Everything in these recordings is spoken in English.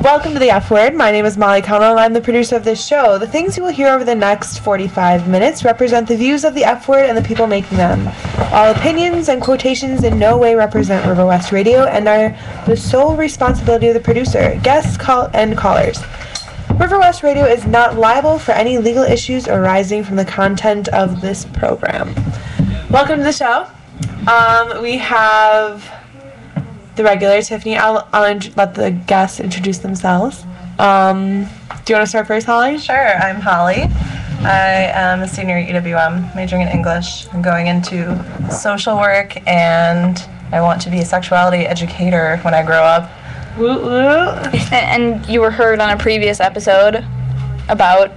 Welcome to the F Word. My name is Molly Connell and I'm the producer of this show. The things you will hear over the next 45 minutes represent the views of the F Word and the people making them. All opinions and quotations in no way represent River West Radio and are the sole responsibility of the producer, guests, and callers. River West Radio is not liable for any legal issues arising from the content of this program. Welcome to the show. We have the regular Tiffany. I'll let the guests introduce themselves. Do you want to start first, Holly? Sure, I'm Holly. I am a senior at UWM, majoring in English. I'm going into social work, and I want to be a sexuality educator when I grow up. Woo woo. And you were heard on a previous episode about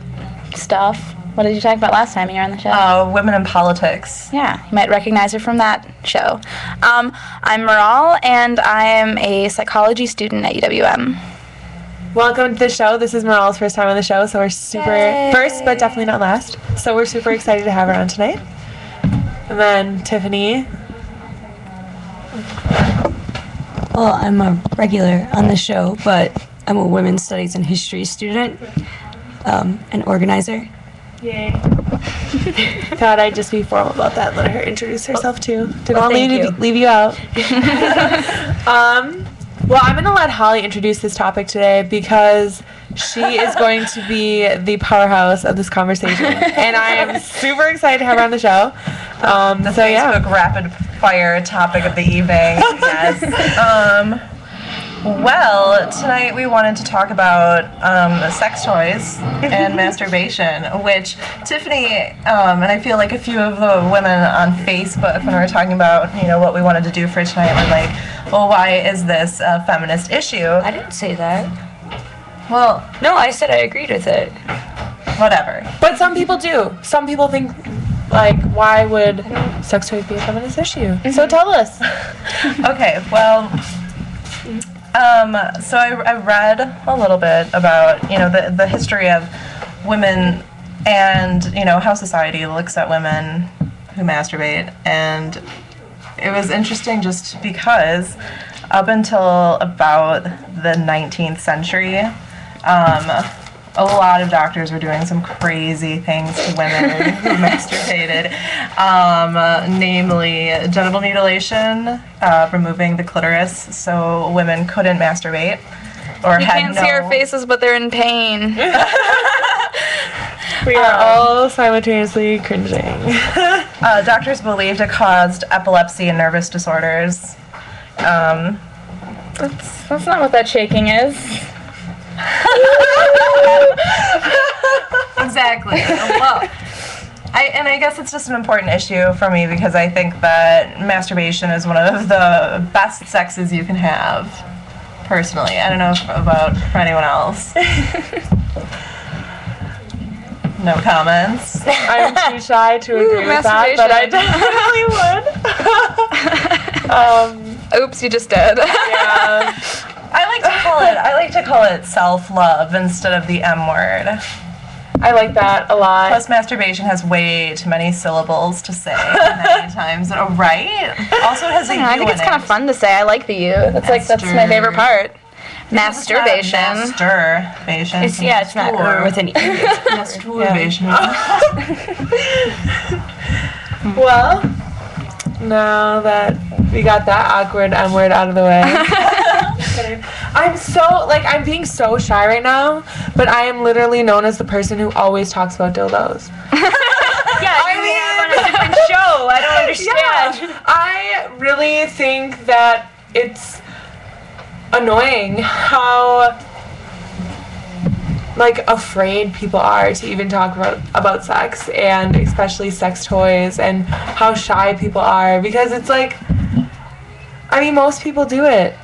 stuff. What did you talk about last time you were on the show? Women in politics. Yeah, you might recognize her from that show. I'm Maral, and I am a psychology student at UWM. Welcome to the show. This is Maral's first time on the show, so we're super first, but definitely not last. So we're super excited to have her on tonight. And then Tiffany. Well, I'm a regular on the show, but I'm a women's studies and history student, an organizer. Yay. Thought I'd just be formal about that and let her introduce herself too. Didn't want to leave you out. Well, I'm going to let Holly introduce this topic today because she is going to be the powerhouse of this conversation. And I am super excited to have her on the show. The Facebook rapid fire topic of the evening. Yes. Well, tonight we wanted to talk about sex toys and masturbation, which Tiffany, and I feel like a few of the women on Facebook, when we were talking about, what we wanted to do for tonight, were like, well, why is this a feminist issue? I didn't say that. Well, no, I said I agreed with it. Whatever. But some people do. Some people think, like, why would sex toys be a feminist issue? So tell us. Okay, well... So I read a little bit about, the history of women and, how society looks at women who masturbate. And it was interesting just because up until about the 19th century, a lot of doctors were doing some crazy things to women who masturbated, namely genital mutilation, removing the clitoris so women couldn't masturbate. Or you can't see our faces, but they're in pain. We are all simultaneously cringing. Doctors believed it caused epilepsy and nervous disorders. That's not what that shaking is. Exactly. Well, I guess it's just an important issue for me because I think that masturbation is one of the best sexes you can have, personally. I don't know about for anyone else. No comments. I'm too shy to agree with that, but I definitely would. Oops, you just did. Yeah. I like to call it self-love instead of the M word. I like that a lot. Plus, masturbation has way too many syllables to say many times. Right? Also, it has a U I think it's kind of fun to say. I like the U. That's my favorite part. Masturbation. Masturbation. It's not with an E. Masturbation. Well, now that we got that awkward M word out of the way. I'm being so shy right now, but I am literally known as the person who always talks about dildos. Yeah, we have on a different show. I don't understand. Yeah, I really think that it's annoying how afraid people are to even talk about sex, and especially sex toys, and how shy people are, because it's most people do it.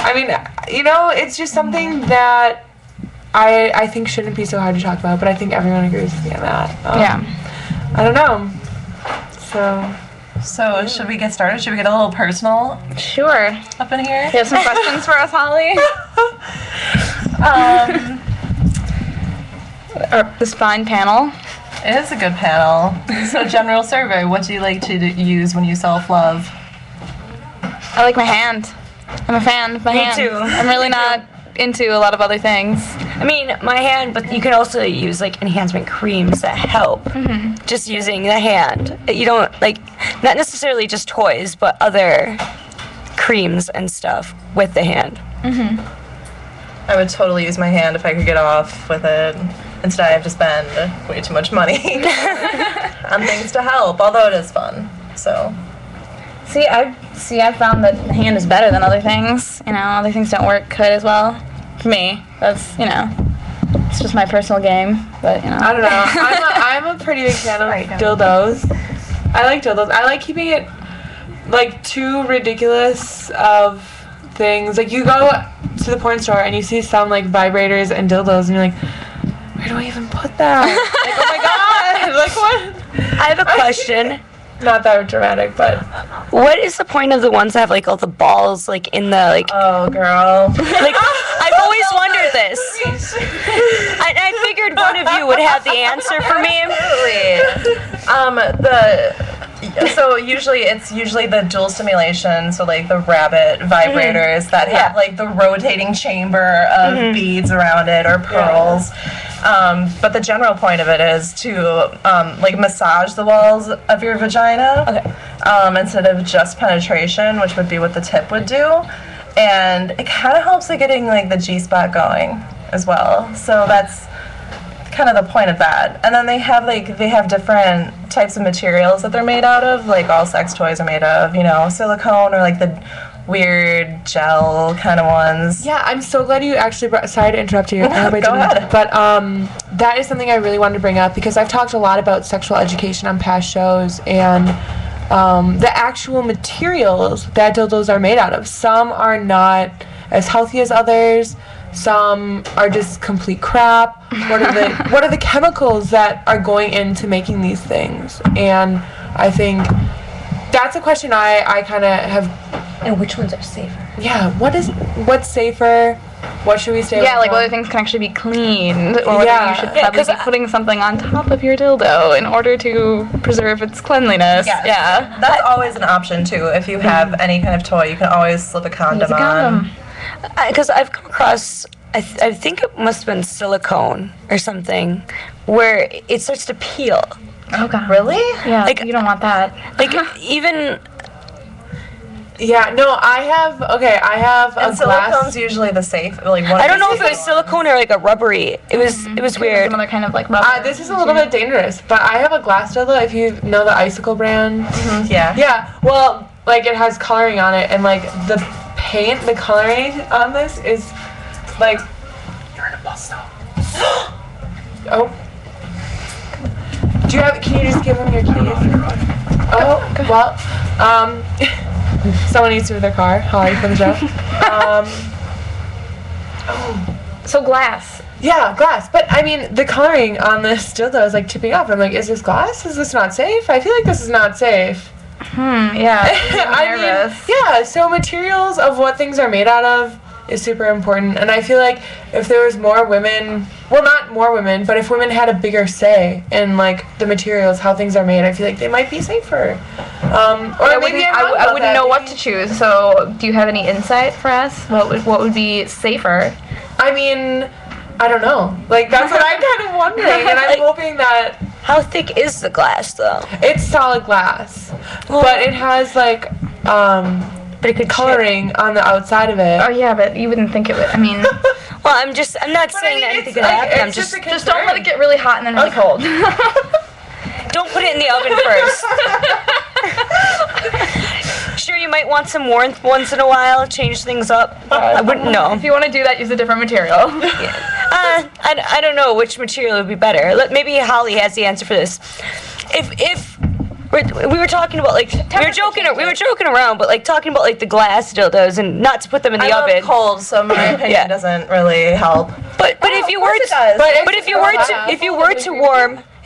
It's just something that I think shouldn't be so hard to talk about, but I think everyone agrees with me on that. Yeah. I don't know. So should we get started? Should we get a little personal? Sure. Up in here? You have some questions for us, Holly? This fine panel. It is a good panel. So, general survey, what do you like to use when you self-love? I like my hand. I'm a fan of my hand. Me too. I'm really not into a lot of other things. I mean, my hand, but you can also use like enhancement creams that help. Just using the hand. You don't like, not necessarily just toys, but other creams and stuff with the hand. I would totally use my hand if I could get off with it. Instead, I have to spend way too much money on things to help, although it is fun. So, I found that the hand is better than other things. You know, other things don't work quite as well. For me, that's, you know, it's just my personal game. But, you know. I don't know. I'm a pretty big fan of dildos. I like dildos. I like keeping it like too ridiculous of things. Like you go to the porn store and you see some like vibrators and dildos and you're like, where do I even put that? Like, oh my god! Like what? I have a question. Not that dramatic, but What is the point of the ones that have like all the balls like in the like? oh girl. Like I've always wondered this. I figured one of you would have the answer for me. So it's usually the dual stimulation, so like the rabbit vibrators that have like the rotating chamber of beads around it or pearls. But the general point of it is to like massage the walls of your vagina instead of just penetration, which would be what the tip would do. And it kind of helps with getting like the G-spot going as well. So that's kind of the point of that. And then they have different types of materials that they're made out of. Like all sex toys are made of, you know, silicone or like the weird gel kind of ones. yeah, I'm so glad you actually brought. Sorry to interrupt you. I hope I Go didn't. ahead. But that is something I really wanted to bring up because I've talked a lot about sexual education on past shows and the actual materials that dildos are made out of. Some are not as healthy as others. Some are just complete crap. What are the chemicals that are going into making these things? And I think that's a question I kind of have. And which ones are safer? Yeah, what's safer? What should we stay away Yeah, like from? whether things can actually be cleaned, or whether Yeah. you should Yeah, probably 'cause be putting something on top of your dildo in order to preserve its cleanliness. Yes. Yeah. That's always an option too. If you have any kind of toy, you can always slip a condom Use a condom. on. Because I've come across, I think it must have been silicone or something, where it starts to peel. Oh god. Really? Yeah. Like- you don't want that. Like even Yeah, no, I have a And glass. silicone's usually the safe. Like one. I of don't the know if it was silicone or like a rubbery. It was weird. Some other kind of like rubber. This is a little bit dangerous, but I have a glass dildo. If you know the Icicle brand. Yeah. Yeah, well, like it has coloring on it, and like the paint, the coloring on this is like. You're in a bus stop. Oh. Do you have? Can you just give them your keys? Oh, well, someone needs to move their car. Holly for the show. So glass. Yeah, glass. But I mean, the coloring on this dildo is like tipping off. I'm like, is this glass? Is this not safe? I feel like this is not safe. Yeah. I mean, yeah, so materials of what things are made out of is super important. And I feel like if there was more women, well, not more women, but if women had a bigger say in like the materials, how things are made, I feel like they might be safer. Or maybe I wouldn't know what to choose. So, do you have any insight for us? What would be safer? I mean, I don't know. Like, that's what I'm kind of wondering. And I'm hoping that How thick is the glass though? it's solid glass. But it has like, But it could coloring on the outside of it. Oh yeah, but you wouldn't think it would. I mean, Well, I'm not saying that anything could happen. I'm just just don't let it get really hot and then really cold. don't put it in the oven first. Sure, you might want some warmth once in a while, change things up. I wouldn't know. If you want to do that, use a different material. I don't know which material would be better. Maybe Holly has the answer for this. If we were talking about like we were joking around, but like talking about like the glass dildos and not to put them in the I oven. love cold, so my opinion Yeah. doesn't really help. But if you were course it does. but But if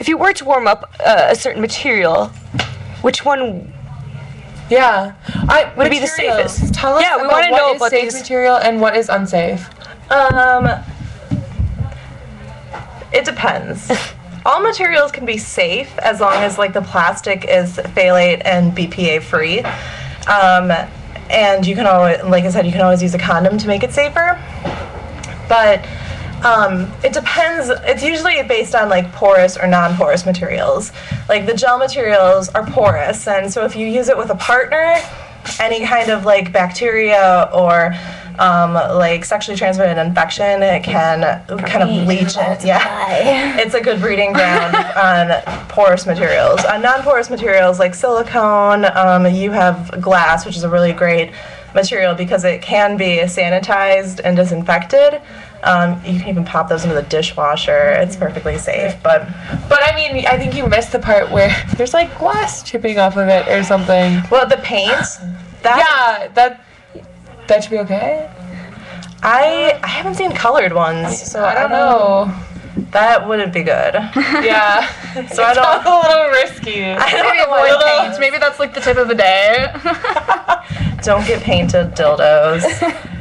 you were to warm up a certain material, which one Yeah. would be the Materials. safest? Tell us Yeah, we about wanna what know is about safe these- material and what is unsafe. It depends. All materials can be safe as long as like the plastic is phthalate and BPA free. And you can always, like I said, you can always use a condom to make it safer. but it depends. It's usually based on like porous or non-porous materials. Like the gel materials are porous, and so if you use it with a partner, any kind of like bacteria or like sexually transmitted infection, it can kind of leach it. Yeah, it's a good breeding ground on porous materials. On non-porous materials like silicone, you have glass, which is a really great material because it can be sanitized and disinfected. You can even pop those into the dishwasher. It's perfectly safe. But I mean, I think you missed the part where there's like glass chipping off of it or something. well, the paint. Yeah, that should be okay. I haven't seen colored ones, so I don't know. That wouldn't be good. Yeah. So I don't. a little risky. I don't Maybe avoid avoid paint. paint. Maybe that's like the tip of the day. Don't get painted dildos.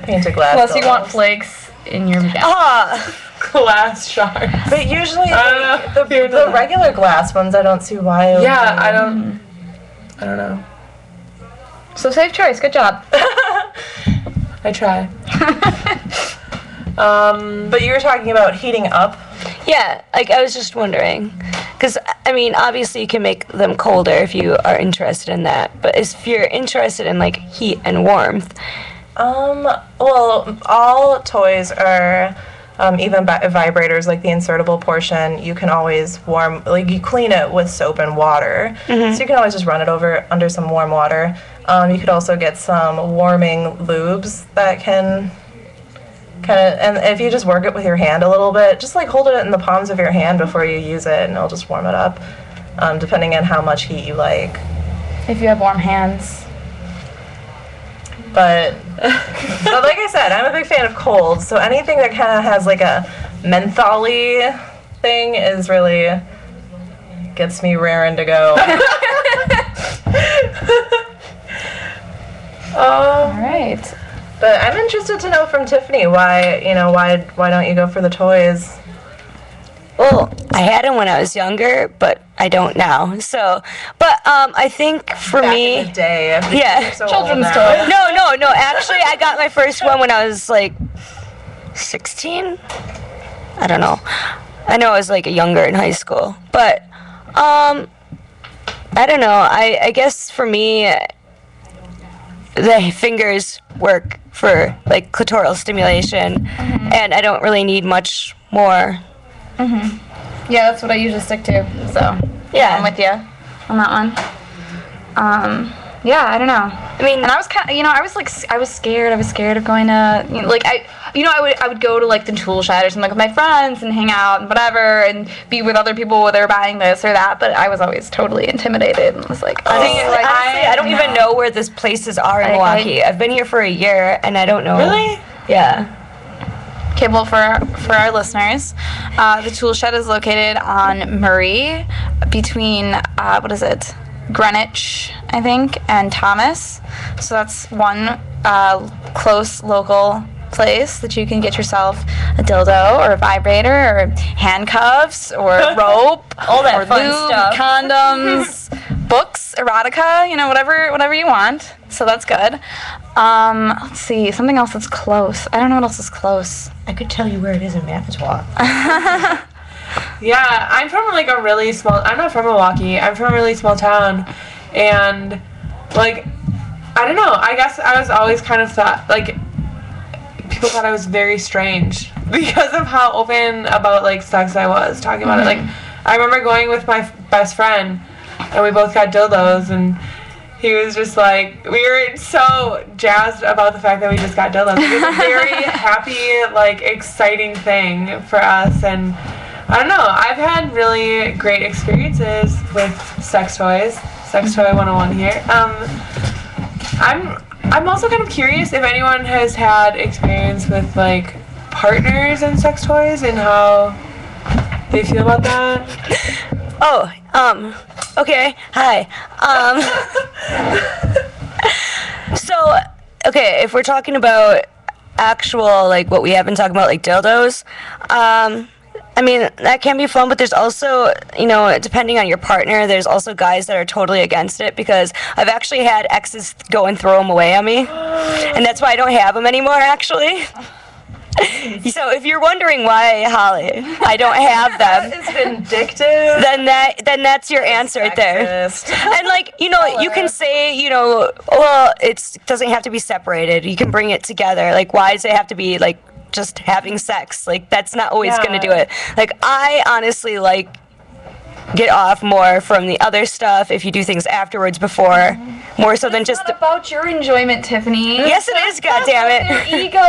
Painted glass. Unless you want dildos. flakes in your pajamas. Ah, Glass shards. But usually I don't know. the regular glass ones, I don't see why. it would Yeah, be- I don't know. So safe choice. Good job. I try. But you were talking about heating up. yeah. Like I was just wondering, because I mean, obviously you can make them colder if you are interested in that. But if you're interested in like heat and warmth, Well, all toys are. Even vibrators, like the insertable portion, you can always warm, like you clean it with soap and water. So you can always just run it under some warm water. You could also get some warming lubes that can and if you just work it with your hand a little bit, just like hold it in the palms of your hand before you use it, and it'll just warm it up, depending on how much heat you like. If you have warm hands. But like I said, I'm a big fan of cold, so anything that kind of has like a menthol-y thing is really gets me raring to go. All right. But I'm interested to know from Tiffany why don't you go for the toys? well, I had them when I was younger, but I don't now. So, but I think for Back me, in the day, yeah. you're so Children's old now. toy. No. Actually, I got my first one when I was like 16. I don't know. I know I was like younger in high school, but I don't know. I guess for me, the fingers work for like clitoral stimulation, and I don't really need much more. Yeah, that's what I usually stick to. So Yeah. I'm with you on that one. Yeah, I don't know. I mean, And I was kind of, I was scared. I was scared of going to, I would go to like the tool shed or something with my friends and hang out and whatever and be with other people where they're buying this or that. But I was always totally intimidated and was like, oh, honestly, I don't even know where these places are in Milwaukee. I've been here for a year and I don't know. Really? Yeah. Okay, well, for our listeners, the tool shed is located on Murray between, Greenwich, I think, and Thomas. So that's one close local place that you can get yourself a dildo or a vibrator or handcuffs or rope All that or fun lube, stuff. condoms, books, erotica, whatever you want. So that's good. Let's see, something else that's close. I don't know what else is close. I could tell you where it is in Manitowoc. Yeah, I'm from like a really small. I'm not from Milwaukee. I'm from a really small town, and like, I don't know. I guess I was always kind of thought like people thought I was very strange because of how open about like sex I was talking about it. Like, I remember going with my best friend, and we both got dildos, and he was just like, we were so jazzed about the fact that we just got dildos. It was a very happy, like, exciting thing for us, and I don't know, I've had really great experiences with sex toys. Sex Toy 101 here. I'm also kind of curious if anyone has had experience with, like, partners and sex toys and how they feel about that. Oh, okay, hi. So, okay, if we're talking about actual, like, what we have been talking about, like, dildos, I mean, that can be fun, but there's also, depending on your partner, there's also guys that are totally against it, because I've actually had exes go and throw them away on me, and that's why I don't have them anymore, actually. So if you're wondering why, Holly, I don't have them, It's vindictive. then that's your answer right there. Sexist. And like, you know, you can say, you know, well, it doesn't have to be separated. You can bring it together. Like, why does it have to be like just having sex? Like, that's not always gonna do it. Like, I honestly like get off more from the other stuff if you do things afterwards before, more so than It's just not about your enjoyment, Tiffany. Yes, it is, goddammit. Your ego.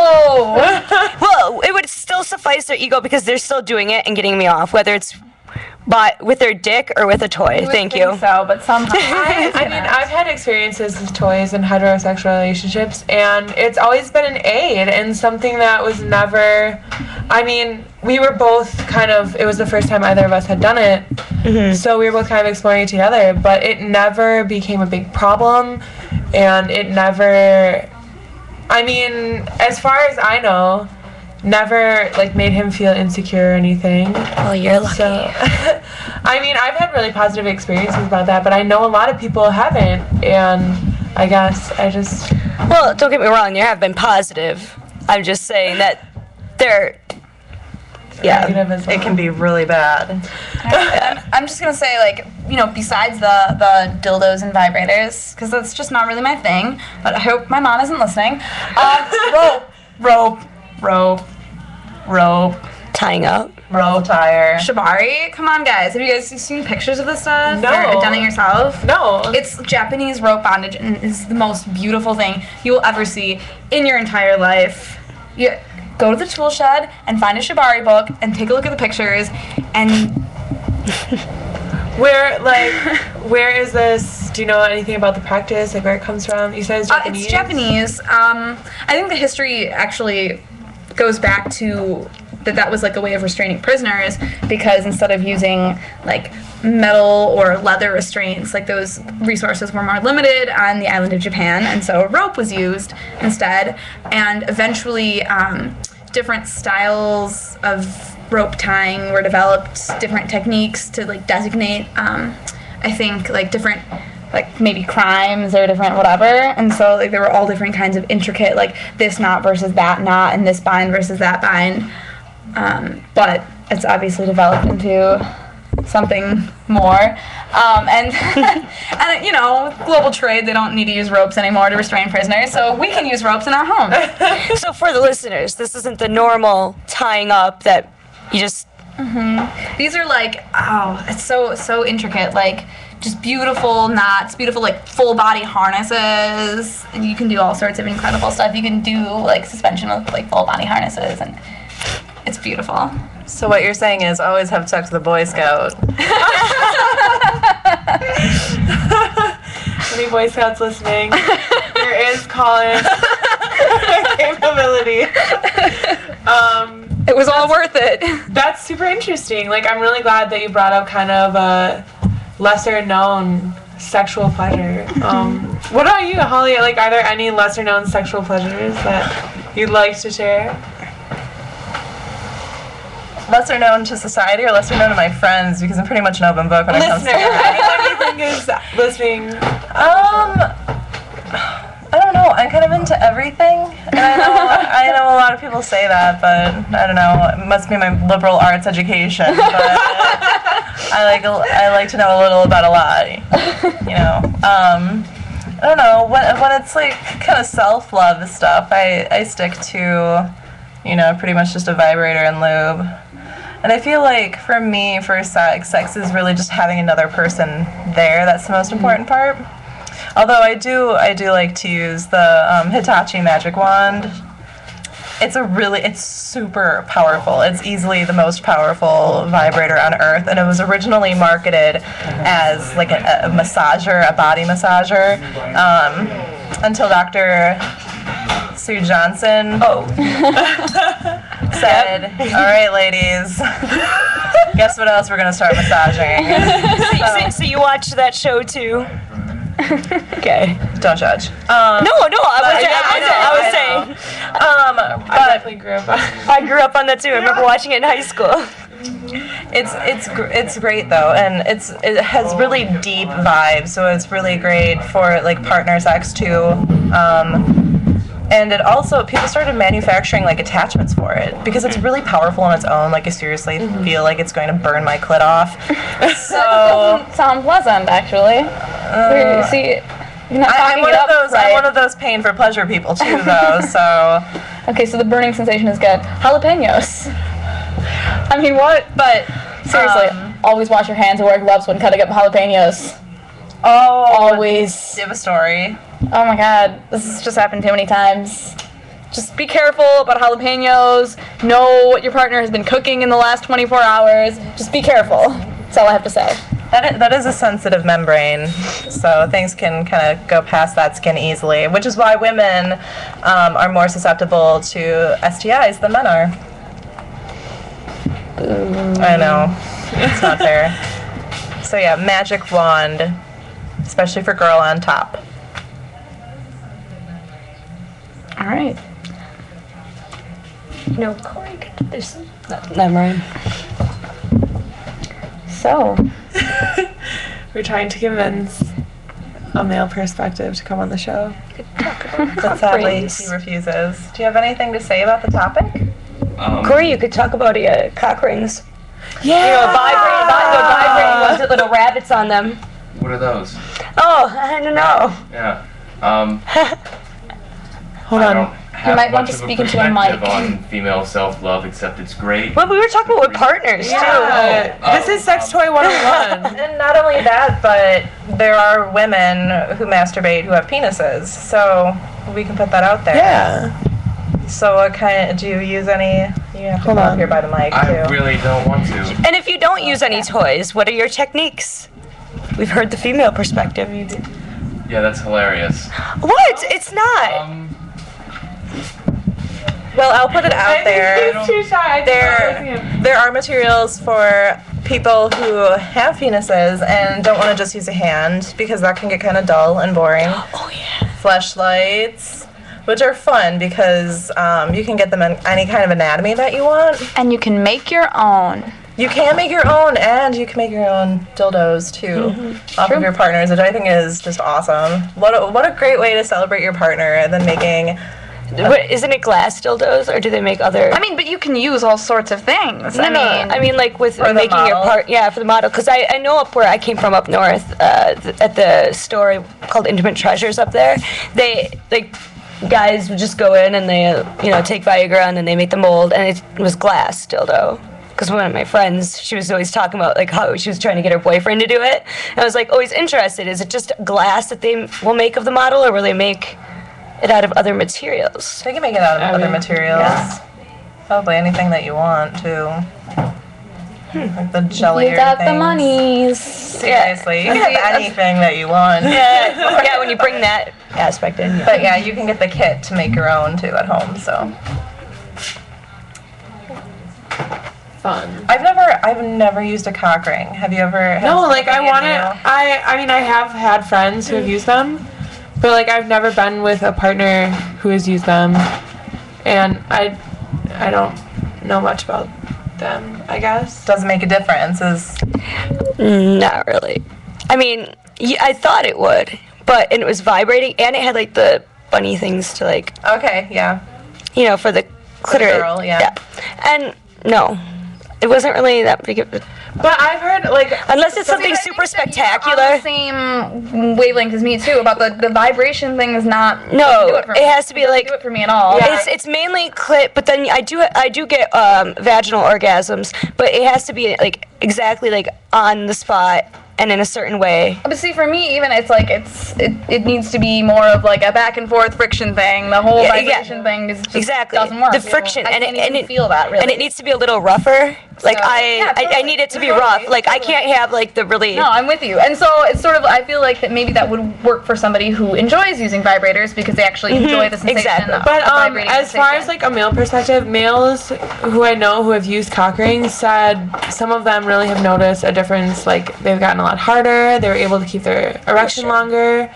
Well, it would still suffice their ego because they're still doing it and getting me off, whether it's with their dick or with a toy. Thank you. So, but somehow. I mean, I've had experiences with toys in heterosexual relationships, and it's always been an aid and something that was never. I mean, we were both kind of. It was the first time either of us had done it, so we were both kind of exploring it together. But it never became a big problem, and it never. I mean, as far as I know, never like made him feel insecure or anything. Well, you're lucky. So, I mean, I've had really positive experiences about that, but I know a lot of people haven't, and I guess I just. Well, don't get me wrong, there have been positive. I'm just saying that they're. Yeah. negative as well. It can be really bad. I'm just gonna say, like, you know, besides the dildos and vibrators, because that's just not really my thing. But I hope my mom isn't listening. Rope, Tying up. Roll tire. shibari. Come on, guys. Have you guys seen pictures of this stuff? No. Or done it yourself? No. It's Japanese rope bondage, and it's the most beautiful thing you will ever see in your entire life. You go to the tool shed and find a shibari book and take a look at the pictures, and where is this? Do you know anything about the practice? Like where it comes from? You said it's Japanese. it's Japanese. I think the history actually goes back to that was like a way of restraining prisoners, because instead of using like metal or leather restraints, like those resources were more limited on the island of Japan, and so rope was used instead. And eventually different styles of rope tying were developed, different techniques to like designate I think like different like maybe crimes or different whatever, and so like there were all different kinds of intricate, like this knot versus that knot and this bind versus that bind, but it's obviously developed into something more, and and you know, global trade, they don't need to use ropes anymore to restrain prisoners, so we can use ropes in our homes. So for the listeners, this isn't the normal tying up that you just. These are like, oh, it's so intricate, like just beautiful knots, beautiful like full body harnesses, and you can do all sorts of incredible stuff. You can do like suspension with like full body harnesses, and it's beautiful. So what you're saying is always have sex with a Boy Scout. Any Boy Scouts listening? There is Colin capability. It was all worth it. That's super interesting. Like, I'm really glad that you brought up kind of a lesser known sexual pleasure. What about you, Holly? Like, are there any lesser known sexual pleasures that you'd like to share? Lesser known to society or lesser known to my friends, because I'm pretty much an open book when it comes to Listener, anyone you think is listening? I don't know. I'm kind of into everything, and I know a lot of people say that, but I don't know. It must be my liberal arts education. But I like to know a little about a lot. You know. I don't know. When it's like kind of self-love stuff, I stick to, you know, pretty much just a vibrator and lube. And I feel like for me, for sex is really just having another person there. That's the most important part. Although I do like to use the Hitachi magic wand. It's super powerful. It's easily the most powerful vibrator on earth, and it was originally marketed as like a massager, a body massager, until Dr. Sue Johnson said, "All right, ladies, guess what else we're gonna start massaging." So you watched that show too? Okay. Don't judge. No, I was saying. I definitely grew up on I grew up on that too. I remember watching it in high school. It's great though, and it has really deep vibes, so it's really great for like partner sex too. And it also, people started manufacturing like attachments for it because it's really powerful on its own. Like I seriously feel like it's going to burn my clit off. So Doesn't sound pleasant, actually. See, you're not I'm talking one it of up those. right. I'm one of those pain for pleasure people too, though. So Okay, so the burning sensation is good. Jalapenos. I mean, what? but Seriously, always wash your hands and wear gloves when cutting up jalapenos. Do Always. you have a story? Oh my god, this has just happened too many times. Just be careful about jalapenos. Know what your partner has been cooking in the last 24 hours. Just be careful. That's all I have to say. That is a sensitive membrane, so things can kind of go past that skin easily, which is why women are more susceptible to STIs than men are. I know, it's not fair. So yeah, magic wand, especially for girl on top. All right. No, Corey, there's never mind. So, We're trying to convince a male perspective to come on the show. But sadly, he refuses. Do you have anything to say about the topic? Corey, you could talk about cock rings. Yeah. You know, vibrating ones with little rabbits on them. What are those? Oh, I don't know. Yeah. Hold I on. don't have might want much to of speak a into a perspective mic. on female self-love, except it's great. Well, we were talking about with partners, too. This is Sex Toy 101. And not only that, but there are women who masturbate who have penises, so we can put that out there. Yeah. So what kind, do you use any, you have to Hold come on. up here by the mic I too. really don't want to. And if you don't use any toys, what are your techniques? We've heard the female perspective. Yeah, that's hilarious. What? It's not. Well, I'll put it out there. He's too shy. There are materials for people who have penises and don't want to just use a hand because that can get kind of dull and boring. Oh, yeah. Fleshlights, which are fun because you can get them in any kind of anatomy that you want. and you can make your own. You can make your own, and you can make your own dildos too, off of your partners, which I think is just awesome. What a great way to celebrate your partner than making. What, isn't it glass dildos, or do they make other? I mean, but you can use all sorts of things. I mean, like with For the making your model? part, yeah, for the model. Because I know up where I came from up north, at the store called Intimate Treasures up there, they guys would just go in and they take Viagra and then they make the mold, and it was glass dildo. Because one of my friends, she was always talking about like how she was trying to get her boyfriend to do it. And I was like always interested. Is it just glass that they will make of the model, or will they make it out of other materials? They can make it out of other materials. yeah. Probably anything that you want too. Like the jelly You or got the things. monies. Seriously, you can have anything that you want. Yeah, when you bring that aspect in. But yeah, you can get the kit to make your own too at home. So Fun. I've never used a cock ring. Have you ever? Has No, like I somebody want in to. I mean, I have had friends who have used them, but like I've never been with a partner who has used them, and I don't know much about them. I guess. Doesn't make a difference. Not really. I mean, I thought it would, and it was vibrating, and it had like the bunny things to like, Okay, yeah. for the clitoris. girl, yeah. And no, it wasn't really that big of a, But I've heard like unless it's something I super think that you're on spectacular. the same wavelength as me too about the vibration thing is not. No, doesn't do it for it me. has to be Doesn't like- do it for me at all. It's mainly clit, but then I do get vaginal orgasms, but it has to be like exactly like on the spot and in a certain way. But see, for me, even it needs to be more of like a back and forth friction thing. The whole Yeah, vibration thing just Exactly. doesn't work. The friction I and can't it even feel that really. and it needs to be a little rougher. Like So, yeah, I totally. need it to be Totally, rough. Like I totally. can't have like the really. No, I'm with you. And so it's sort of, I feel like that maybe that would work for somebody who enjoys using vibrators because they actually enjoy the sensation exactly. of But vibrating as far sensation. as like a male perspective, males who I know who have used cock rings said some of them really have noticed a difference. Like they've gotten a lot harder. They were able to keep their erection longer.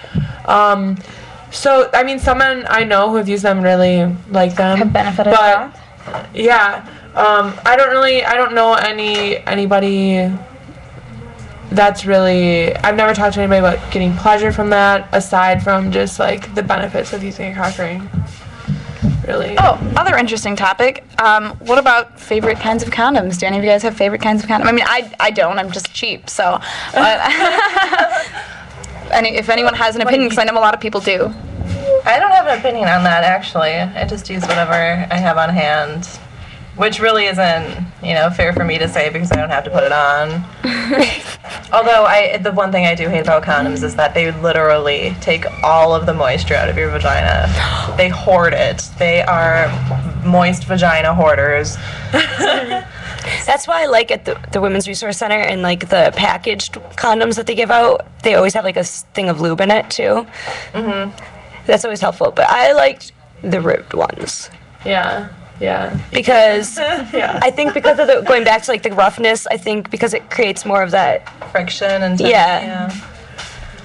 So I mean, some men I know who have used them really like them. have benefited but from that. yeah, I don't know anybody that's really. I've never talked to anybody about getting pleasure from that aside from just like the benefits of using a cock ring. really. Oh, other interesting topic. What about favorite kinds of condoms? Do any of you guys have favorite kinds of condoms? I mean, I don't. I'm just cheap. So, but if anyone has an opinion, because I know a lot of people do. I don't have an opinion on that, actually. I just use whatever I have on hand, which really isn't, fair for me to say because I don't have to put it on. Although the one thing I do hate about condoms is that they literally take all of the moisture out of your vagina. They hoard it. They are moist vagina hoarders. That's why I like at the Women's Resource Center and like the packaged condoms that they give out, they always have like a thing of lube in it too. Mm-hmm. That's always helpful. But I liked the ribbed ones. Yeah. Because I think because of going back to like the roughness, I think because it creates more of that friction and yeah.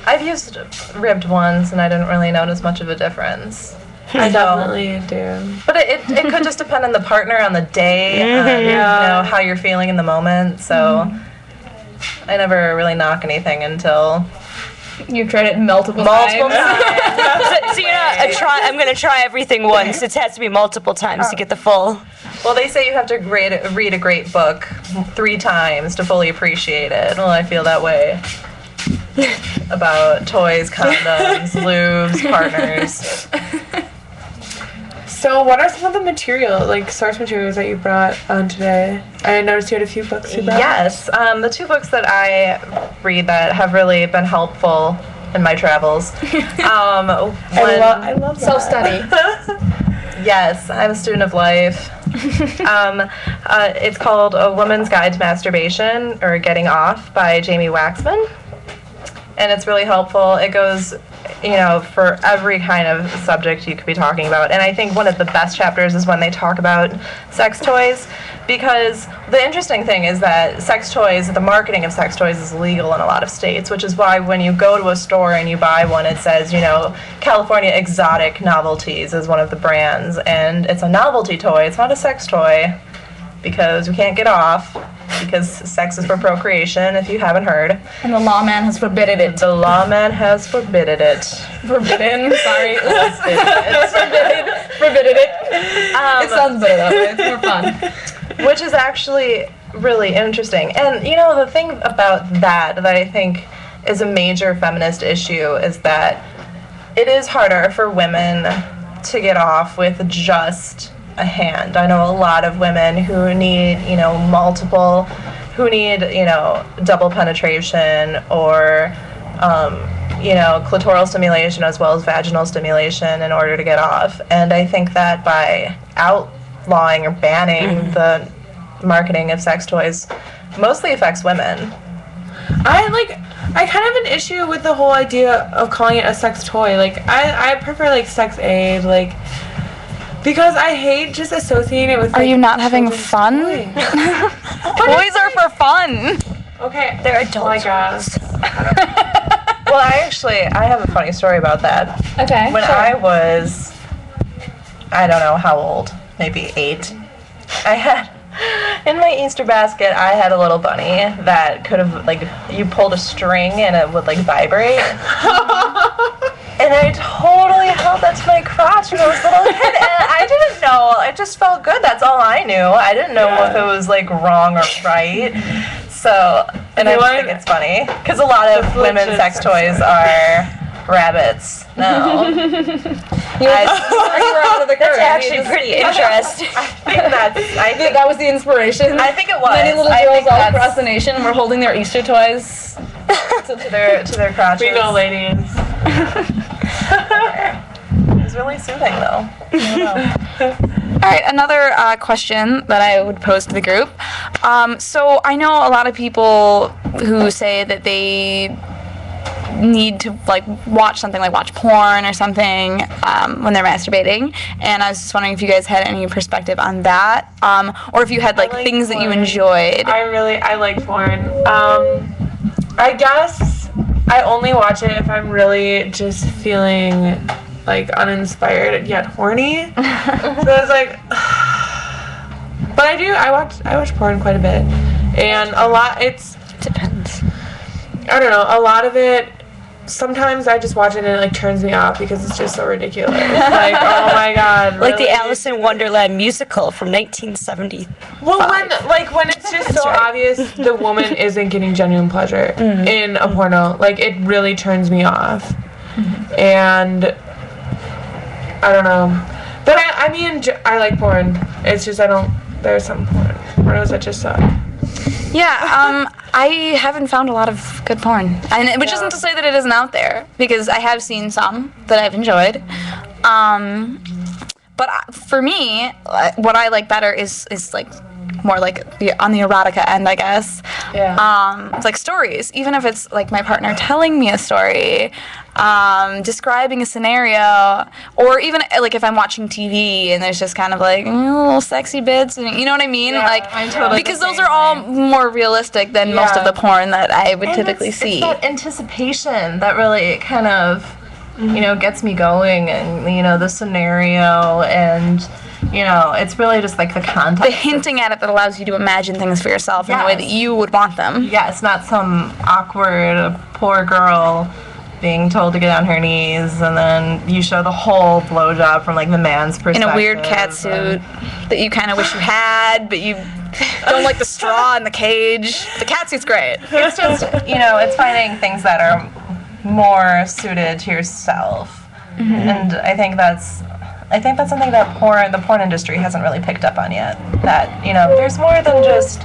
I've used ribbed ones and I didn't really notice much of a difference. I definitely do. But it could just depend on the partner, on the day, how you're feeling in the moment. So I never really knock anything until you've tried it multiple times. So I'm gonna try everything once. It has to be multiple times to get the full. Well, they say you have to read a great book 3 times to fully appreciate it. Well, I feel that way about toys, condoms, lubes, partners. So what are some of the source materials that you brought on today? I noticed you had a few books you brought. Yes. The 2 books that I read that have really been helpful in my travels. I love self-study. Yes, I'm a student of life. It's called A Woman's Guide to Masturbation, or Getting Off, by Jamie Waxman. And it's really helpful. It goes, for every kind of subject you could be talking about. And I think one of the best chapters is when they talk about sex toys, because the interesting thing is that the marketing of sex toys is legal in a lot of states, which is why when you go to a store and you buy one, it says, California Exotic Novelties is one of the brands, and it's a novelty toy. It's not a sex toy, because we can't get off. Because sex is for procreation, if you haven't heard. And the lawman has forbidden it. The lawman has forbidden it. Forbidden? Sorry. It's forbidden it. It sounds better that way. It's more fun. Which is actually really interesting. And, the thing about that I think is a major feminist issue is that it is harder for women to get off with just a hand. I know a lot of women who need, double penetration or, clitoral stimulation as well as vaginal stimulation in order to get off. And I think that by outlawing or banning the marketing of sex toys mostly affects women. I kind of have an issue with the whole idea of calling it a sex toy. I prefer sex aid, because I hate just associating it with. Are you not having fun? Toys are for fun. Okay, they're adults. Oh my gosh. Well, I have a funny story about that. Okay. When I was, I don't know how old, maybe 8, I had. In my Easter basket, I had a little bunny that could have, you pulled a string and it would, vibrate. And I totally held that to my crotch when I was a little kid, and I didn't know. It just felt good. That's all I knew. I didn't know if it was, wrong or right. So, and I think it's funny, because a lot of women's sex toys are rabbits. No. You were out of the curve. That's actually pretty interesting. I think that was the inspiration. I think it was. Many little girls all across the nation were holding their Easter toys to their crotches. We know, ladies. It's really soothing, though. All right, another question that I would pose to the group. So I know a lot of people who say that they need to watch something watch porn or something when they're masturbating, and I was just wondering if you guys had any perspective on that, or if you had things that you enjoyed. I like porn. I guess I only watch it if I'm really just feeling uninspired yet horny. So it's but I watch porn quite a bit, and a lot. Depends. I don't know. A lot of it sometimes I just watch it and it like turns me off because it's just so ridiculous. Like, oh my god. Like the really? Alice in Wonderland musical from 1970. Well, when it's just so right. obvious the woman isn't getting genuine pleasure in a porno, like it really turns me off. And I don't know, but I mean I like porn. It's just there's some pornos that just suck. Yeah, I haven't found a lot of good porn, and which isn't to say that it isn't out there, because I have seen some that I've enjoyed. But for me, what I like better is like more like on the erotica end, I guess. Yeah. It's like stories, even if it's like my partner telling me a story, describing a scenario, or even like if I'm watching TV and there's just kind of like little sexy bits, and you know what I mean? Yeah, like I'm totally because the those same are all way. more realistic than most of Yeah. the porn that I would And typically it's see. that anticipation that really kind of, gets me going, and the scenario, and it's really just like the context. The hinting at it that allows you to imagine things for yourself in the way Yes. that you would want them. Yeah, it's not some awkward poor girl being told to get on her knees, and then you show the whole blowjob from like the man's In perspective. a weird cat suit that you kind of wish you had, but you don't like the straw in the cage. The cat suit's great. It's just it's finding things that are more suited to yourself, and I think that's something that the porn industry hasn't really picked up on yet. That there's more than just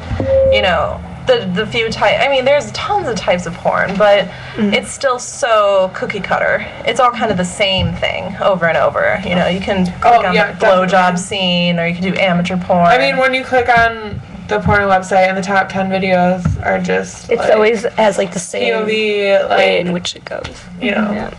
the few type. I mean, there's tons of types of porn, but it's still so cookie cutter. It's all kind of the same thing over and over. You can click on yeah, the blowjob definitely. scene, or you can do amateur porn. I mean, when you click on the porno website and the top 10 videos are just It's like, always has like the same POV, way like, in which it goes. Yeah,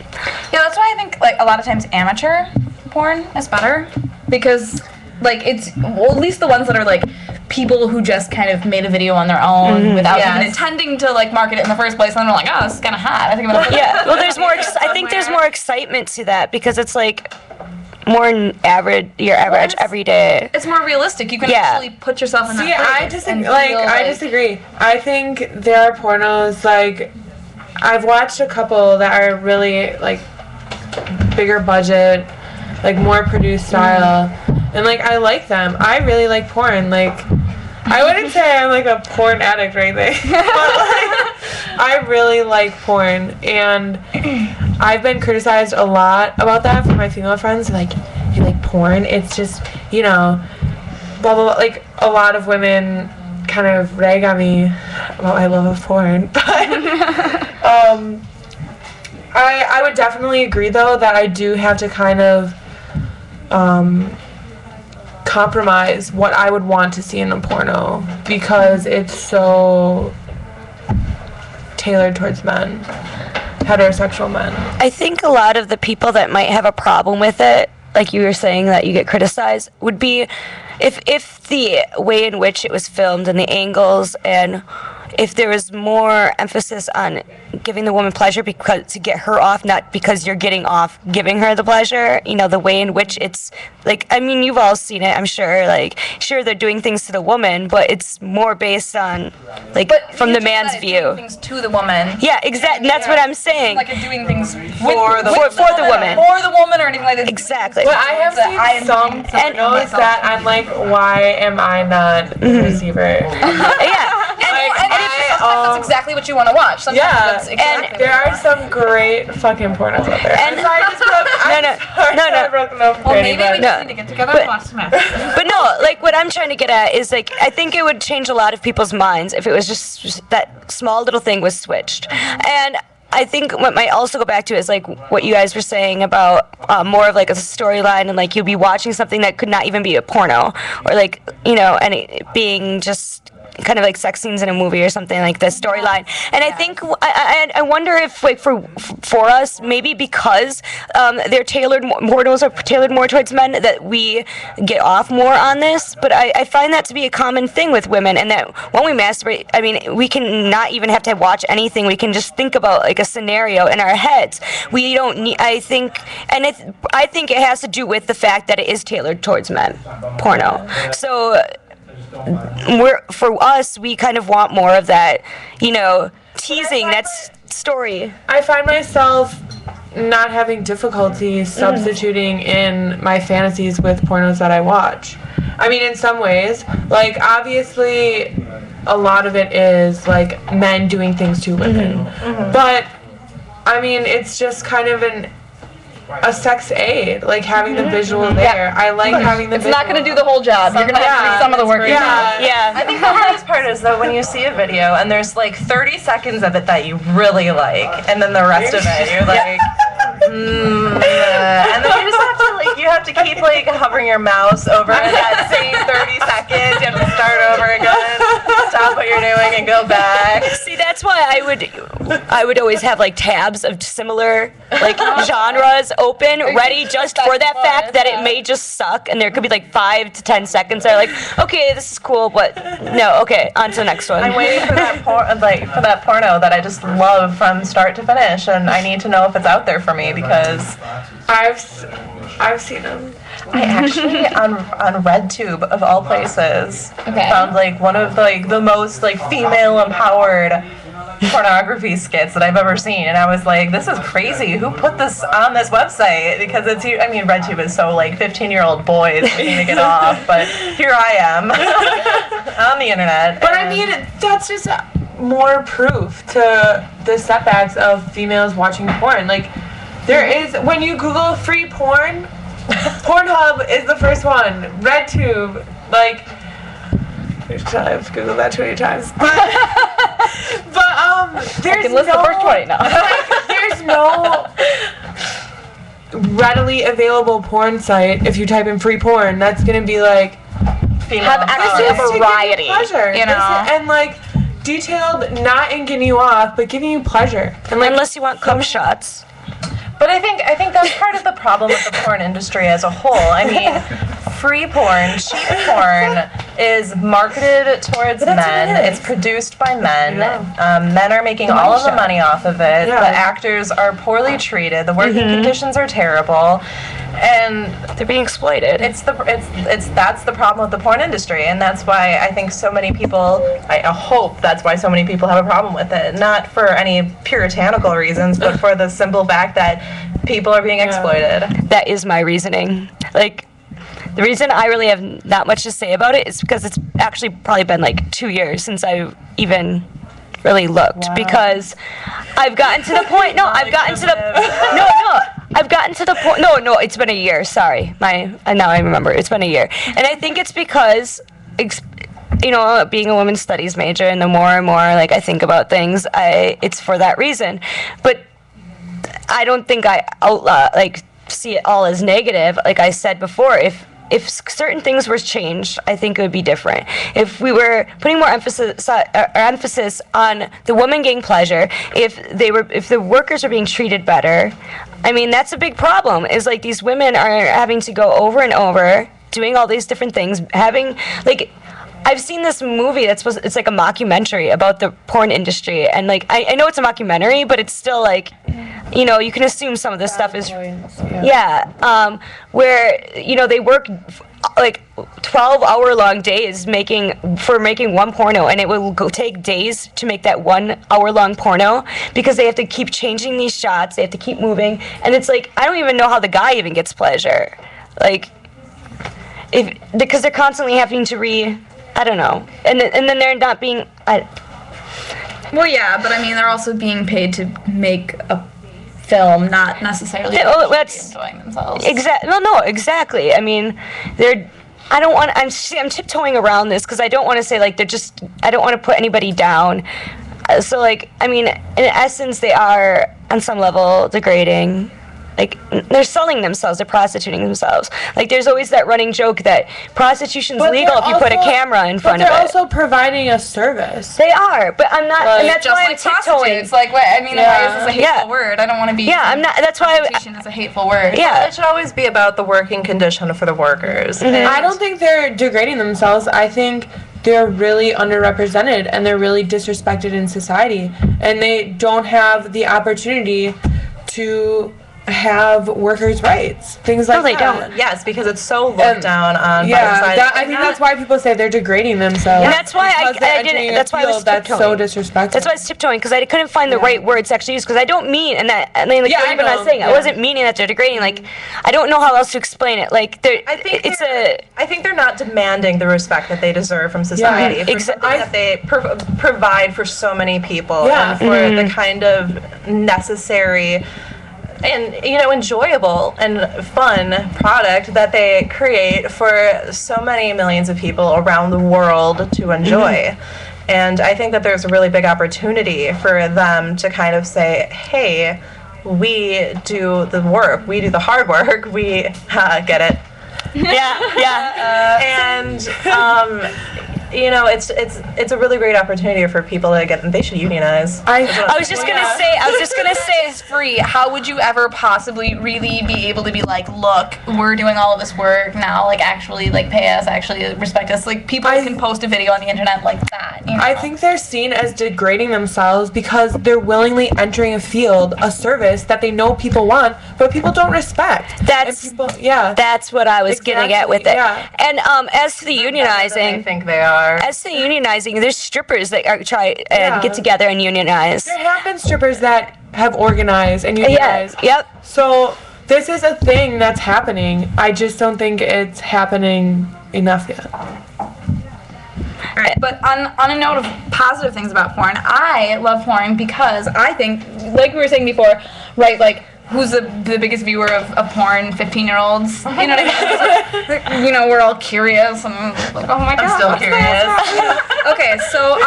that's why I think like a lot of times amateur porn is better, because like it's at least the ones that are like people who just kind of made a video on their own without even Yes. intending to like market it in the first place, and they're like, oh, this is kind of hot. I think I'm gonna put Yeah, well, there's more. I think there's more excitement to that because it's like more your average everyday. It's more realistic. You can Yeah. actually put yourself in See, that I place disagree. and Like, feel I disagree. I think there are pornos like I've watched a couple that are really like bigger budget, like more produced style, and like I like them. I really like porn. Like, I wouldn't say I'm like a porn addict or anything, but like I really like porn, and I've been criticized a lot about that from my female friends. Like, you like porn? It's just blah blah blah. Like a lot of women kind of rag on me about my love of porn, but I would definitely agree though that I do have to kind of compromise what I would want to see in a porno because it's so tailored towards men, heterosexual men. I think a lot of the people that might have a problem with it, like you were saying that you get criticized, would be if the way in which it was filmed and the angles, and if there was more emphasis on giving the woman pleasure because to get her off, not because you're getting off giving her the pleasure, the way in which it's like, I mean, you've all seen it, I'm sure, like, sure, they're doing things to the woman, but it's more based on, like, from the man's view. Things to the woman. Yeah, exactly, that's what I'm saying. Like doing things For the woman. or the woman, or anything like that. Exactly. But I have seen some pornos that I'm like, why am I not the receiver? Yeah. Sometimes that's exactly what you want to watch. Sometimes Yeah, that's exactly and there are some great fucking pornos out there. And- I'm sorry, I broke enough for Well, maybe we anybody. just need to get together and watch some episodes. But no, like what I'm trying to get at is like I think it would change a lot of people's minds if it was just that small little thing was switched. And I think what might also go back to is like what you guys were saying about more of like a storyline, and like you'll be watching something that could not even be a porno, or like and it being just kind of like sex scenes in a movie or something, like the storyline. And I think I wonder if like for us, maybe because they're tailored pornos are tailored more towards men, that we get off more on this. But I find that to be a common thing with women, and that when we masturbate, I mean, we can not even have to watch anything. We can just think about like a scenario in our heads. We don't need. I think it has to do with the fact that it is tailored towards men, porno. So. For us, we kind of want more of that, teasing that's story. I find myself not having difficulty substituting in my fantasies with pornos that I watch. I mean, in some ways, like, obviously, a lot of it is, like, men doing things to women. But, I mean, it's just kind of a sex aid, like, having the visual there. I like having the visual. It's not going to do the whole job. You're going to have to do some of the work. Yeah. I think the hardest part is that when you see a video and there's like 30 seconds of it that you really like, and then the rest of it you're like, and then you have to keep like hovering your mouse over that same 30 seconds. You have to start over again, stop what you're doing, and go back. See, that's why I would always have like tabs of similar like genres open, ready just for that fact that it may just suck, and there could be like 5 to 10 seconds that are like, okay, this is cool, but no, okay, on to the next one. I'm waiting for that for that porno that I just love from start to finish, and I need to know if it's out there for me because I've seen them. I actually on RedTube of all places found like one of like the most like female empowered pornography skits that I've ever seen, and I was like, this is crazy. Who put this on this website? Because it's, I mean, RedTube is so like 15-year-old boys waiting to get off, but here I am on the internet. But I mean, that's just more proof to the setbacks of females watching porn. Like, there is, when you Google free porn, Pornhub is the first one. RedTube, like, I've Googled that 20 times. But there's I can list the first 20 now. Like, there's no readily available porn site. If you type in free porn, that's gonna be like Have access to give you variety. pleasure, You know? and like detailed, not in getting you off, but giving you pleasure. And like, Unless you want cum shots. But I think that's part of the problem with the porn industry as a whole. I mean, free porn, cheap porn is marketed towards men. It's produced by men. Men are making all of the money off of it. Yeah. The actors are poorly treated. The working conditions are terrible, and They're being exploited. that's the problem with the porn industry, and that's why I think so many people. I hope that's why so many people have a problem with it. Not for any puritanical reasons, but for the simple fact that people are being exploited. That is my reasoning. Like, the reason I really have not much to say about it is because it's actually probably been like 2 years since I even really looked. Because I've gotten to the point. I've gotten to the point. No, it's been a year. Sorry, now I remember. It's been a year, and I think it's because, you know, being a women's studies major, and the more and more like I think about things, it's for that reason. But I don't think I see it all as negative. Like I said before, if certain things were changed, I think it would be different. If we were putting more emphasis on the woman getting pleasure, if the workers are being treated better, I mean, that's a big problem. Is like these women are having to go over and over, doing all these different things, having like. I've seen this movie it's like a mockumentary about the porn industry, and like I know it's a mockumentary, but it's still like, you know, you can assume some of this stuff is where, you know, they work like 12-hour-long days making one porno, and it will take days to make that 1 hour-long porno because they have to keep changing these shots, they have to keep moving, and it's like I don't even know how the guy even gets pleasure, like because they're constantly having to I don't know. And then they're not being... Well, yeah, but I mean, they're also being paid to make a film, not necessarily enjoying themselves. Exactly. I mean, I'm tiptoeing around this because I don't want to say, like, I don't want to put anybody down. So, like, I mean, in essence, they are, on some level, degrading. Like, they're selling themselves, they're prostituting themselves. Like, there's always that running joke that prostitution's legal if you put a camera in front of it. But they're also providing a service. They are, but I'm not, and that's just why I'm like tiptoeing. It's like, why is this a hateful word? I don't want to be. Yeah, I'm not. That's why. Prostitution is a hateful word. Yeah, it should always be about the working condition for the workers. Mm-hmm. I don't think they're degrading themselves. I think they're really underrepresented and they're really disrespected in society, and they don't have the opportunity to have workers' rights, things like they that. don't. Yes, because it's so looked And- down on. Yeah, by the that, I think that's why people say they're degrading themselves. And that's why because they're I didn't. entering a That's why I was field that's so tiptoeing. disrespectful. That's why I was tiptoeing because I couldn't find the Yeah. right words to actually use because I don't mean and like Yeah, I even I was know, saying I yeah. wasn't meaning that they're degrading. Like I don't know how else to explain it. Like I think it's I think they're not demanding the respect that they deserve from society Yeah, for exa- something that they provide for so many people Yeah. and for the kind of necessary and enjoyable and fun product that they create for so many millions of people around the world to enjoy. And I think that there's a really big opportunity for them to kind of say, hey, we do the work, we do the hard work, we get it. yeah. And it's a really great opportunity for people to get. They should unionize. I was just gonna say. It's free. How would you ever possibly really be able to be like, look, we're doing all of this work now, like actually like pay us, actually respect us. Like people can post a video on the internet like that. You know? I think they're seen as degrading themselves because they're willingly entering a field, a service that they know people want, but people don't respect. That's And people, yeah. That's what I was gonna get with it. yeah. And as to the I unionizing, think they are. as to the unionizing, there's strippers that try and Yeah. get together and unionize. There have been strippers that have organized and Yeah. unionized. Yep. So this is a thing that's happening. I just don't think it's happening enough yet. Right, but on a note of positive things about porn, I love porn because I think, like we were saying before, right, like, who's the biggest viewer of porn? 15-year-olds? You know what I mean? We're all curious and like, oh my god. I'm still what's curious. that? Okay, so,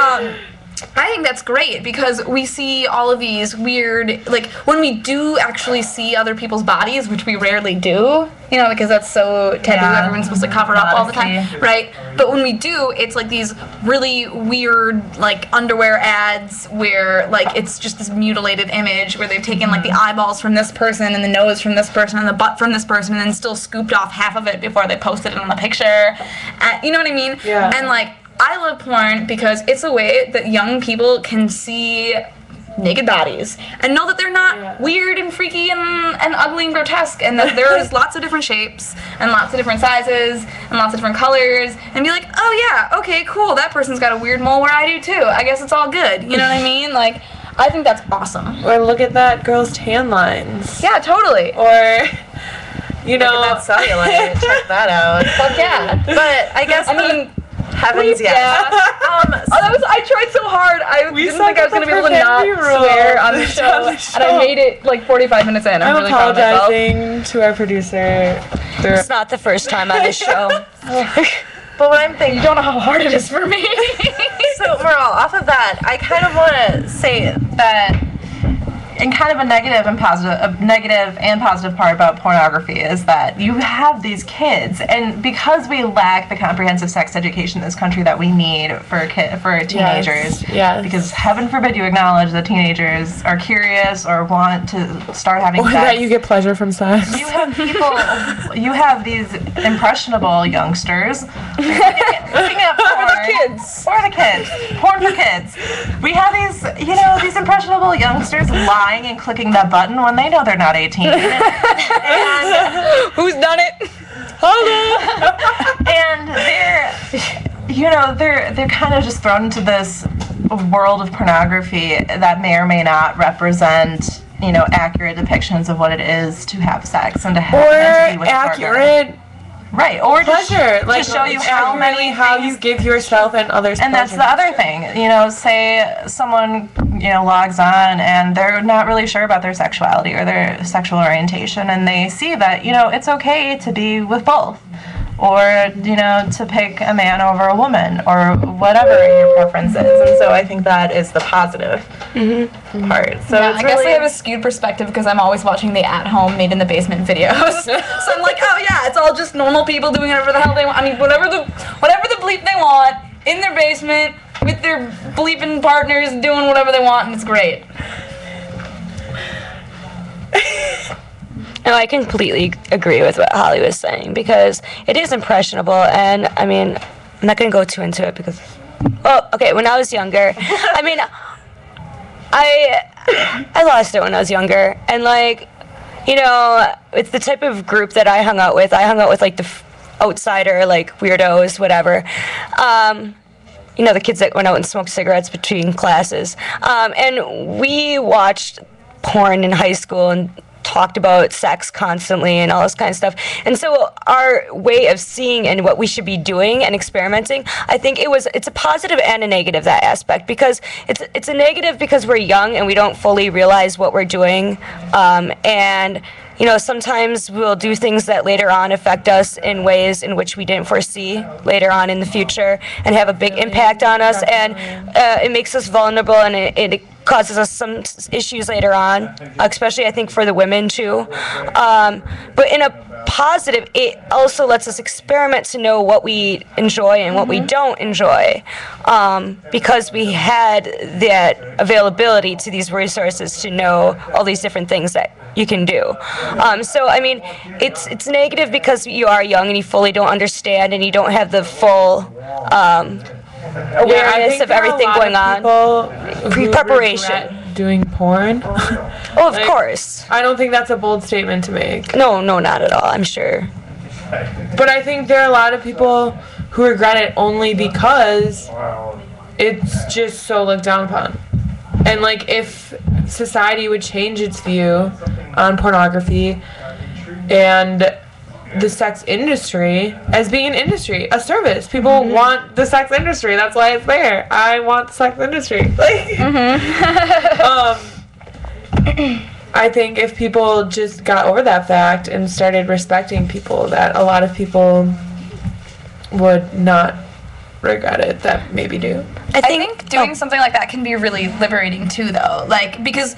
I think that's great because we see all of these weird, like, when we do actually see other people's bodies, which we rarely do, because that's so taboo, Yeah. everyone's supposed to cover up all the time, Modesty. right? But when we do, it's like these really weird, like, underwear ads where, like, it's just this mutilated image where they've taken, like, the eyeballs from this person and the nose from this person and the butt from this person and then still scooped off half of it before they posted it on the picture. You know what I mean? Yeah. And, like, I love porn because it's a way that young people can see naked bodies and know that they're not weird and freaky and ugly and grotesque and that there's lots of different shapes and lots of different sizes and lots of different colors and be like, oh yeah, okay, cool, that person's got a weird mole where I do too. I guess it's all good. You know what I mean? Like, I think that's awesome. Or look at that girl's tan lines. Yeah, totally. Or, you know, Look at that cellulite. Check that out. Fuck yeah. But I guess I mean, heavens, yeah. I tried so hard. I We didn't think I was going to be able to not swear on the show, and I made it like 45 minutes in. I'm I'm really proud of myself. apologizing to our producer. It's not the first time on this show. But what I'm thinking, You don't know how hard it is for me. so Merle, off of that, I kind of want to say that, and kind of a negative and positive part about pornography is that you have these kids, and because we lack the comprehensive sex education in this country that we need for teenagers, yes. because heaven forbid you acknowledge that teenagers are curious or want to start having Or sex. that you get pleasure from sex. You have these impressionable youngsters looking at porn. For the kids. Porn for kids. We have these impressionable youngsters lying and clicking that button when they know they're not 18. And Who's done it? they're kind of just thrown into this world of pornography that may or may not represent accurate depictions of what it is to have sex and to have and to be Or with a partner. accurate Right, or pleasure. Like, to show you it's how many how things- you give yourself and others And that's pleasure. the other thing, say someone, logs on and they're not really sure about their sexuality or their sexual orientation, and they see that, it's okay to be with both. Or, to pick a man over a woman, or whatever your preference is. And so I think that is the positive part. So Yeah, it's I guess really, I have a skewed perspective because I'm always watching the at-home made in the basement videos. So I'm like, oh yeah, it's all just normal people doing whatever the hell they want. I mean, whatever the bleep they want in their basement with their bleeping partners doing whatever they want, and it's great. No, I completely agree with what Holly was saying because it is impressionable, and I mean, I'm not gonna go too into it because, well, okay, when I was younger, I mean, I lost it when I was younger, and like, you know, it's the type of group that I hung out with. I hung out with like the outsider, like weirdos, whatever. You know, the kids that went out and smoked cigarettes between classes. And we watched porn in high school and talked about sex constantly and all this kind of stuff. And so our way of seeing and what we should be doing and experimenting, I think it's a positive and a negative, that aspect, because it's a negative because we're young and we don't fully realize what we're doing. And you know, sometimes we'll do things that later on affect us in ways in which we didn't foresee later on in the future and have a big impact on us. And it makes us vulnerable, and it causes us some issues later on, especially I think for the women too. But in a positive, it also lets us experiment to know what we enjoy and what we don't enjoy, because we had that availability to these resources to know all these different things that you can do. So I mean, it's negative because you are young and you fully don't understand and you don't have the full awareness of everything going on. Pre-preparation. Doing porn. Oh, of course. I don't think that's a bold statement to make. No, not at all, I'm sure. But I think there are a lot of people who regret it only because it's just so looked down upon. And like, if society would change its view on pornography and the sex industry as being an industry, a service. People want the sex industry. That's why it's there. I want the sex industry. Like, I think if people just got over that fact and started respecting people, that a lot of people would not regret it that maybe do. I think doing something like that can be really liberating too, though. Like, because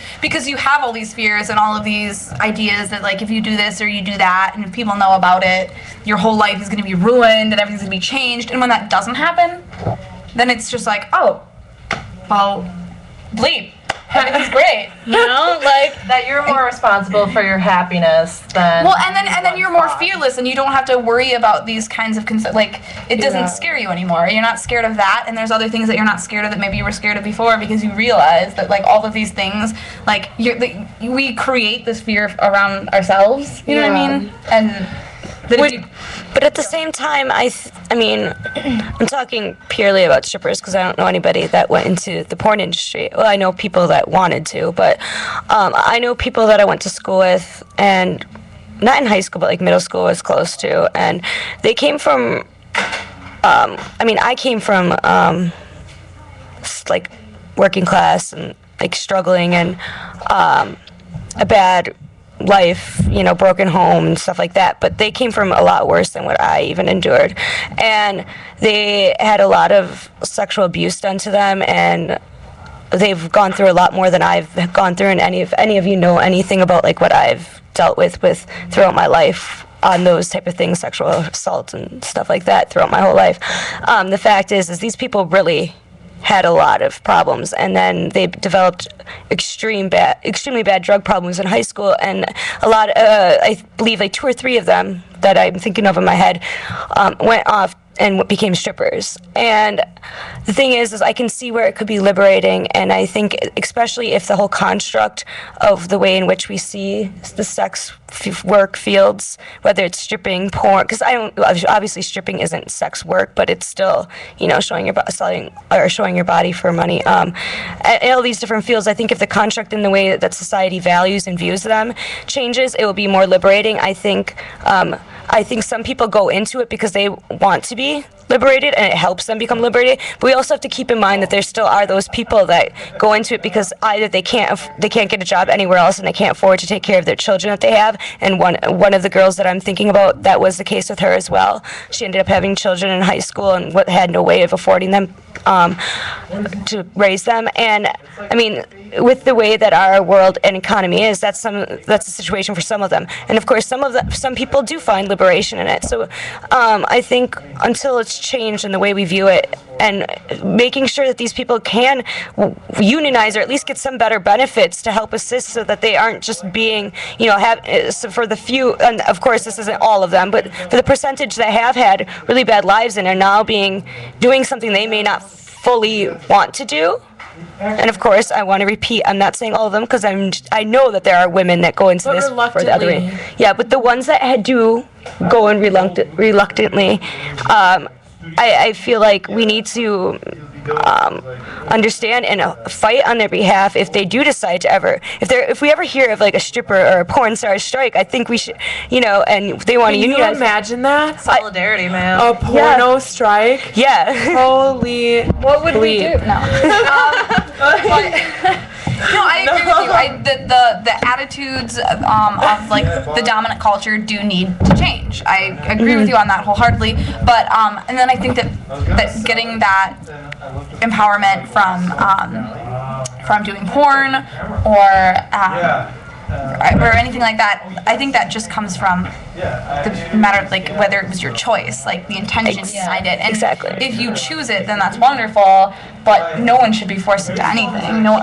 you have all these fears and all of these ideas that, like, if you do this or you do that, and if people know about it, your whole life is going to be ruined and everything's going to be changed. And when that doesn't happen, then it's just like, oh, well, bleep. Everything's great, you know, like That you're more responsible for your happiness than. well, and then you're more fearless, and you don't have to worry about these kinds of like it doesn't scare you anymore. You're not scared of that, and there's other things that you're not scared of that maybe you were scared of before, because you realize that like all of these things, like we create this fear around ourselves. You know what I mean? And that if you, But at the same time, I mean, I'm talking purely about strippers because I don't know anybody that went into the porn industry. Well, I know people that wanted to, but I know people that I went to school with, and not in high school, but like middle school was close to, and they came from, I came from like working class and like struggling and a bad life, you know, broken home and stuff like that, but they came from a lot worse than what I even endured, and they had a lot of sexual abuse done to them, and they've gone through a lot more than I've gone through. And any of you know anything about like what I've dealt with throughout my life on those type of things, sexual assault and stuff like that throughout my whole life, the fact is these people really had a lot of problems, and then they developed extremely bad drug problems in high school, and a lot, I believe like 2 or 3 of them that I'm thinking of in my head went off and became strippers. And the thing is I can see where it could be liberating, and I think especially if the whole construct of the way in which we see the sex work fields, whether it's stripping, porn, because obviously stripping isn't sex work, but it's still, you know, showing your body for money. And all these different fields, I think if the construct in the way that society values and views them changes, it will be more liberating. I think some people go into it because they want to be liberated, and it helps them become liberated. But we also have to keep in mind that there still are those people that go into it because either they can't get a job anywhere else, and they can't afford to take care of their children that they have. And one of the girls that I'm thinking about, that was the case with her as well. She ended up having children in high school and had no way of affording them to raise them. And I mean, with the way that our world and economy is, that's the situation for some of them. And of course, some people do find liberation in it. So I think until it's changed in the way we view it, and making sure that these people can unionize or at least get some better benefits to help assist, so that they aren't just being, you know, so for the few, and of course this isn't all of them, but for the percentage that have had really bad lives and are now doing something they may not fully want to do, And of course, I want to repeat, I'm not saying all of them because I know that there are women that go into But this for the other reluctantly. Yeah, but the ones that do go in reluctantly, I feel like we need to understand and fight on their behalf if they do decide to if we ever hear of like a stripper or a porn star strike. I think we should, and they want to Can you unionize. imagine that? Solidarity, man. A porno strike? Yeah. Holy What would we do? No. No, I agree with you. The attitudes of like the dominant culture do need to change. I agree with you on that wholeheartedly. But and then I think that getting that empowerment from doing porn or anything like that, I think that just comes from the matter of like whether it was your choice, like the intention behind it. And Exactly. if you choose it, then that's wonderful. But no one should be forced into anything. No,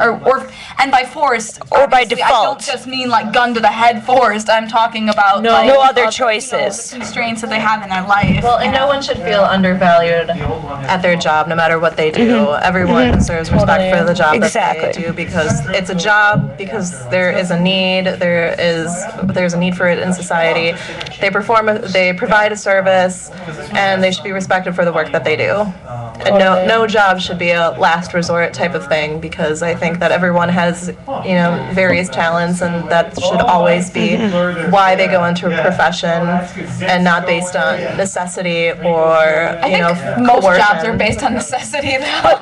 and by forced, Or by obviously, I don't default. just mean like gun to the head forced. I'm talking about like, No other the choices. constraints that they have in their life. Well, and no one should feel undervalued at their job, no matter what they do. Everyone deserves respect for the job that Exactly. they do because it's a job, because there is a need, there's a need for it in society. They provide a service, and they should be respected for the work that they do. And no job should be a last resort type of thing, because I think that everyone has, various talents, and that should always be why they go into a profession, and not based on necessity or I think most coercion. jobs are based on necessity, though.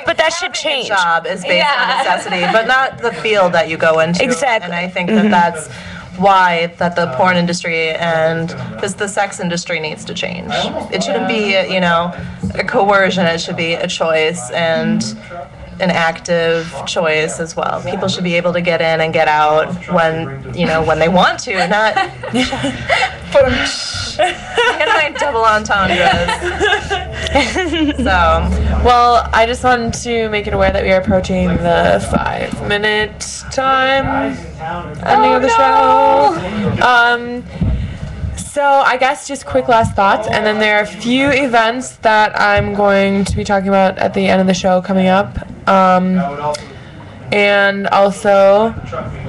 But that should change. Job is based on necessity, but not the field that you go into. Exactly. And I think that that's why that the porn industry and because the sex industry needs to change. It shouldn't be, a coercion. It should be a choice and an active choice as well. People should be able to get in and get out when they want to, not and my double entendres. Well, I just wanted to make it aware that we are approaching the 5-minute time ending of the show. So I guess just quick last thoughts, and then there are a few events that I'm going to be talking about at the end of the show coming up. And also,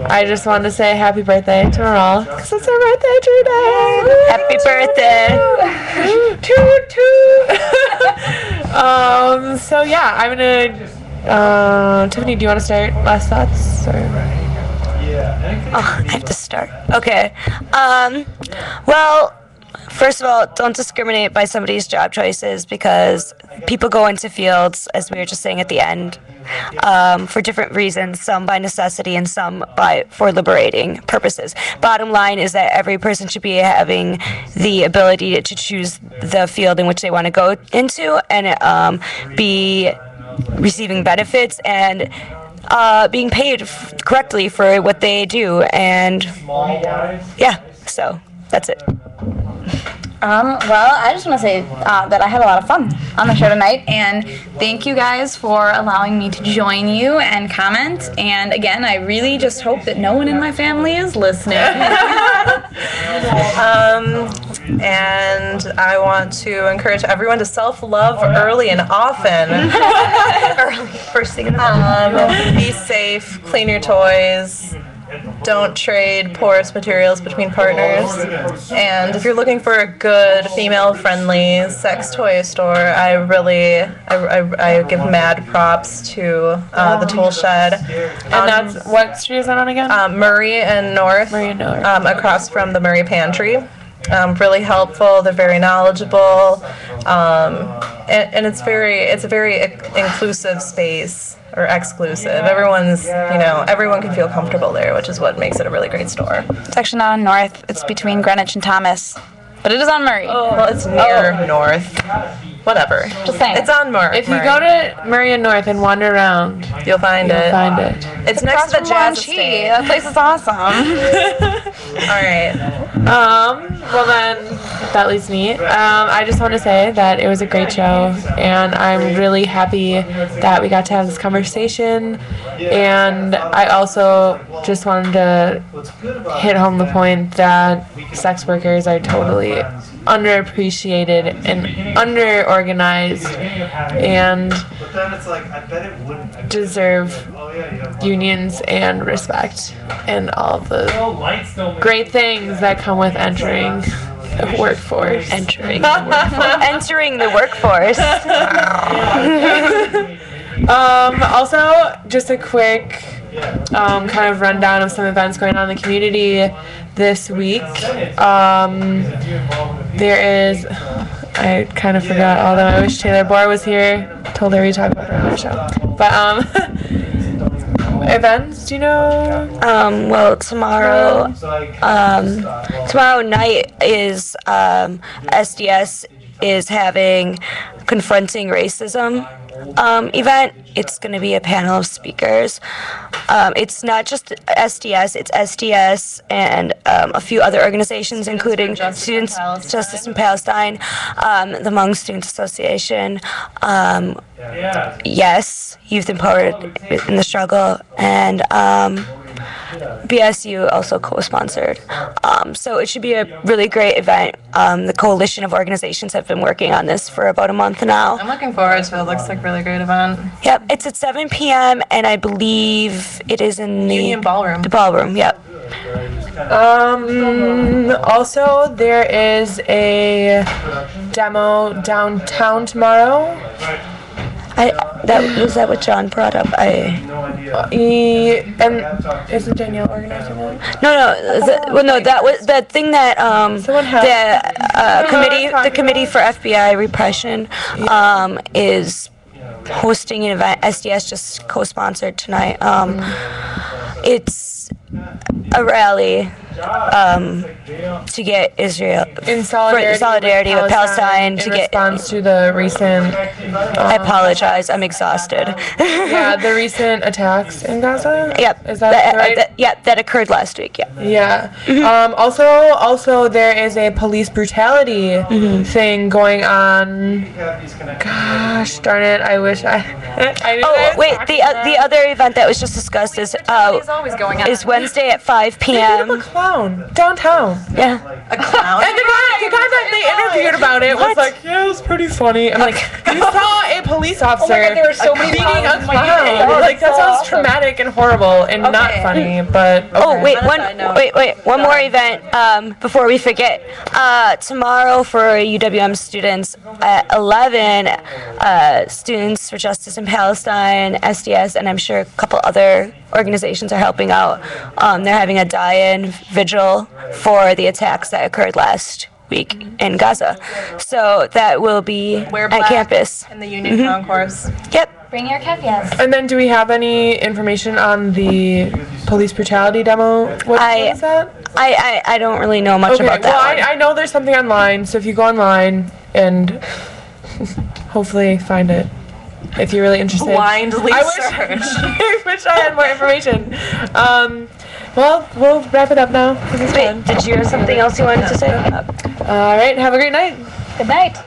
I just wanted to say happy birthday to Maral, because it's her birthday today. Happy birthday. Toot toot. So yeah, I'm gonna. Tiffany, do you want to start last thoughts? Or? Oh, I have to start. Okay. Well, first of all, don't discriminate by somebody's job choices, because people go into fields, as we were just saying at the end, for different reasons, some by necessity and some for liberating purposes. Bottom line is that every person should be having the ability to choose the field in which they want to go into, and be receiving benefits and being paid correctly for what they do. And yeah, so that's it. Well, I just want to say that I had a lot of fun on the show tonight, and thank you guys for allowing me to join you and comment. And again, I really just hope that no one in my family is listening. And I want to encourage everyone to self-love early and often. First thing in the Be safe, clean your toys, don't trade porous materials between partners. And if you're looking for a good female-friendly sex toy store, I give mad props to the Tool Shed. And that's what street is that on again? Murray and North. Murray and North. Across from the Murray Pantry. Really helpful. They're very knowledgeable, and it's a very inclusive space, or exclusive. Everyone can feel comfortable there, which is what makes it a really great store. It's actually not on North. It's between Greenwich and Thomas. But it is on Murray. Well, it's near North. Whatever. Just saying. It's on Murray. If you go to Murray and North and wander around, you'll find you'll it. find it. It's next to the Jazz Estate. That place is awesome. All right. Well then, that leaves me. I just want to say that it was a great show, and I'm really happy that we got to have this conversation. And I also just wanted to hit home the point that sex workers are totally underappreciated and underorganized, and deserve unions and respect and all the great things that come with entering the workforce. Entering the workforce. Also, just a quick kind of rundown of some events going on in the community this week. There is, I kind of forgot, although I wish Taylor Bohr was here. Told her we'd talk about her on the show. But events, do you know? Well, tomorrow night is SDS is having Confronting Racism event. It's going to be a panel of speakers. It's not just SDS, it's SDS and a few other organizations, including Students Justice in Palestine, the Hmong Students Association, Yes, Youth Empowered in the Struggle, and BSU also co-sponsored. So it should be a really great event. The coalition of organizations have been working on this for about a month now. I'm looking forward to it. It looks like a really great event. Yep, it's at 7 p.m. and I believe it is in the Union Ballroom. The ballroom, yep. Also, there is a demo downtown tomorrow. Was that what John brought up? And isn't Danielle organizing that? No. That was the thing that the committee for FBI repression is hosting an event. SDS just co-sponsored tonight. It's a rally to get Israel in solidarity with Palestine in response to the recent. I apologize. I'm exhausted. Yeah, the recent attacks in Gaza. Yep. Is that right? That occurred last week. Yeah. Yeah. Also, there is a police brutality thing going on. Gosh darn it! I wish I. The other event that was just discussed is always going on. is Wednesday at 5 p.m. A clown downtown. Yeah. A clown? And the guy that they interviewed about it was like, yeah, it was pretty funny. I'm like, you saw a police officer there were so many beating a clowns. clown. Like, that sounds traumatic and horrible and not funny, but okay. Oh, wait, one more event before we forget. Tomorrow for UWM students at 11, Students for Justice in Palestine, SDS, and I'm sure a couple other organizations are helping out. They're having a die-in vigil for the attacks that occurred last week in Gaza. So that will be at campus. In the Union Concourse. Yep. Bring your caveats. And then do we have any information on the police brutality demo? What is that? I don't really know much about that one. I know there's something online, so if you go online and hopefully find it. If you're really interested. Blindly I search. I wish I had more information. Well, we'll wrap it up now. Wait, did you have something else you wanted to say? All right, have a great night. Good night.